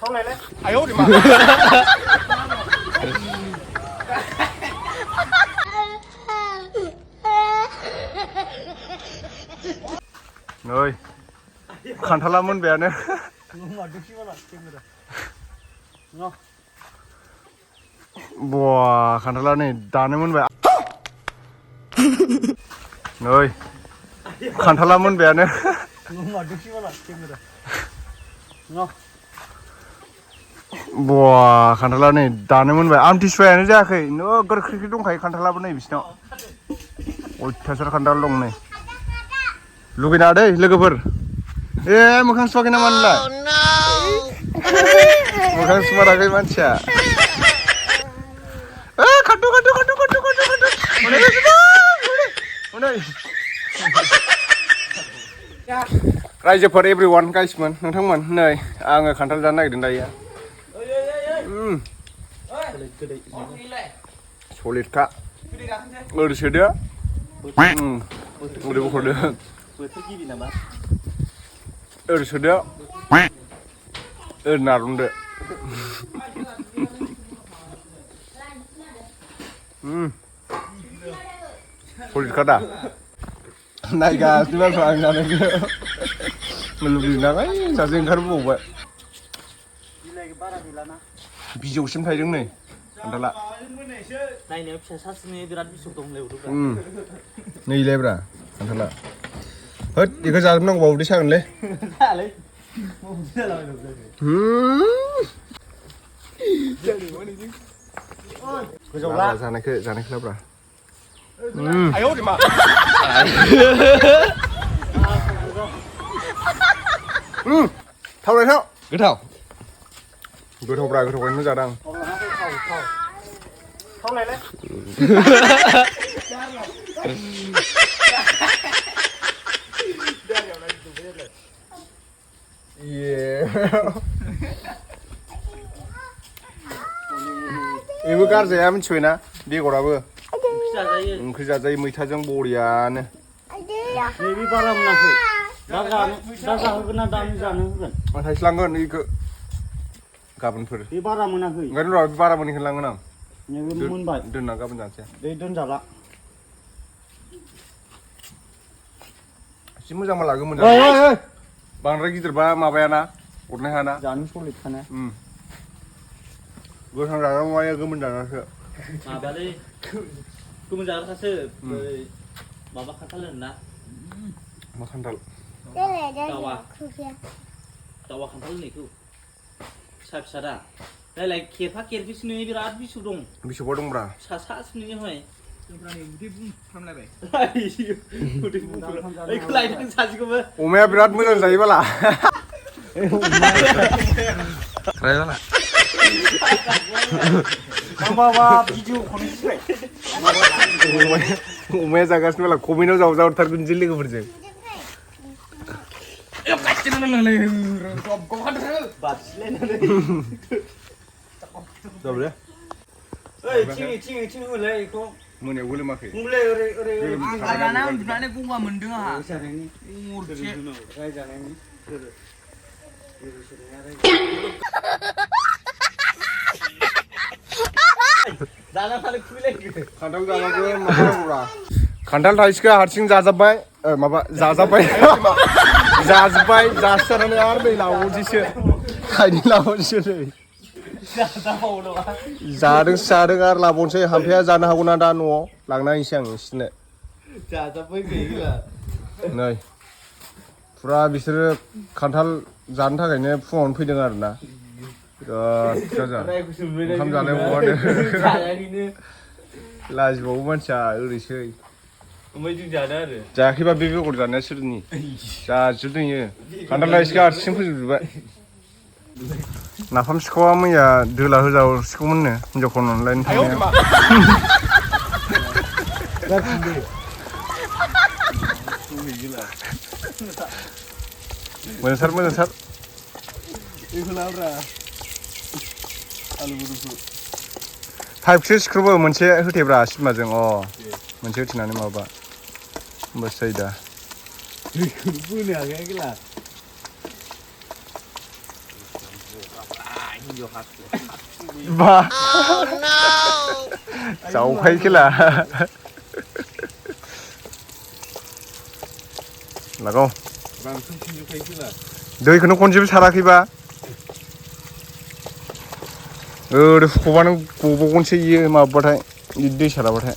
थावलायलाय आयौ मा नै खान्थाला मोनबायानो बवा खान्थाला नै दानो मोनबाय नै खान्थाला मोनबायानो बवा खान्थाला नै दानो मोनबाय आमथिसुवायानो जायाखै नोगोर ख्रि दंखायो खान्थालाबो नै बिसिनाव अयथासार खान्थाल दं नै लुगैना दै लोगोफोर मोखां सुवाखै नामा नोंलाय मोखां सुमाराखै मानसिया रायजोफोर एभ्रिवान गाइसमोन नोंथांमोन नै आङो खान्थाल जानो नागिरदों दायो सलिडखा ओरै सोदो ओरै बख'दो ओरै सोदो ओरै नारमदो सलिडखा दा नायगासिनो मानसिफ्रा आं जानायखौ लुबैयो नालाय सासे ओंखारबोबावबाय बिजौसिम थायदों नै खान्थाला नायनायाव फिसा सासेनि बिराद बिसौ दं नैलायब्रा खान्थाला होद बेखौ जाजोबनांगौबा उदै सागोनलै जानायखौ लाब्रा आयौ मा थावनाय थाव गोथावब्रा गोथावखायनो जादां थावनायलाय बेबो गारजाया मिथिबायना बेगराबो ओंख्रि जाजायो मैथाजों बरियानो नैबे बारा मोनाखै दा जाहोगोन ना दानो जानो होगोन आं थाइस्लांगोन बेखौ गाबोनफोर बे बारा मोनाखै ओंखायनो र' बारा मोनैखौ लांगोन आं नैबे मोनबाय दोनना गाबोन जानोसै बे दोनजाला एसे मोजांबा लागोमोन बांद्राय गिदिरबा माबायाना अरनो हायाना जानो सलिड खाना गोथां जाग्रा माया गोमोन जाग्रासो माबालै गोमोन जाग्रासो माबा खान्थाल होनोना मा खान्थाल दावा खान्थाल होननायखौ फिसा दा नायलाय खेरफा खेरफिस नुयो बिराद बिसौ दं बिसौबा दंब्रा सासे नुयोहाय अमाया बिराद मोजां जायो बाला अमाया जागासिनो बाला कमेन्टआव जावजाहरथारगोनसै लोगोफोरजों मोनायाव गोलोमाखै उन्दुनानै गंगा मोनदों आंहा खान्थाल थाइसेखौ हारसिं जाजोब्बाय माबा जाजोब्बाय जासिनानै आरो नै लाबावनोसैसो थाइनै लाबावनोसै नै जादों आरो लाबावनोसै हामफाया जानो हागौ ना दा न'आव लांना हैनोसै आं नोंसिनो नै फुरा बिसोरो खान्थाल जानो थाखायनो फुङावनो फैदों आरो ना ओंखाम जानाय बहानो लाजिबावो मानसिया ओरैसै जायाखैबा बे बेगर जानाया सोरनि जाजोबदों इयो खान्थाल थाइसेखौ हारसिं फोजोबजोब्बाय नाफाम सिखावा मैया दोला होजावसिगौमोननो हिनजावखौ अनलायनो थांनाया मोजांथार पाइपसो सिख्रबो मोनसे होथेब्रा सिमाजों मोनसे होथेनानै माबा होमबासो जायो दा बा जावखाय खेला लागाव दैखौनो खनसेबो साराखैबा ओरै हुख'बानो गबावगोनसो इयो माबाबाथाय दै साराबाथाय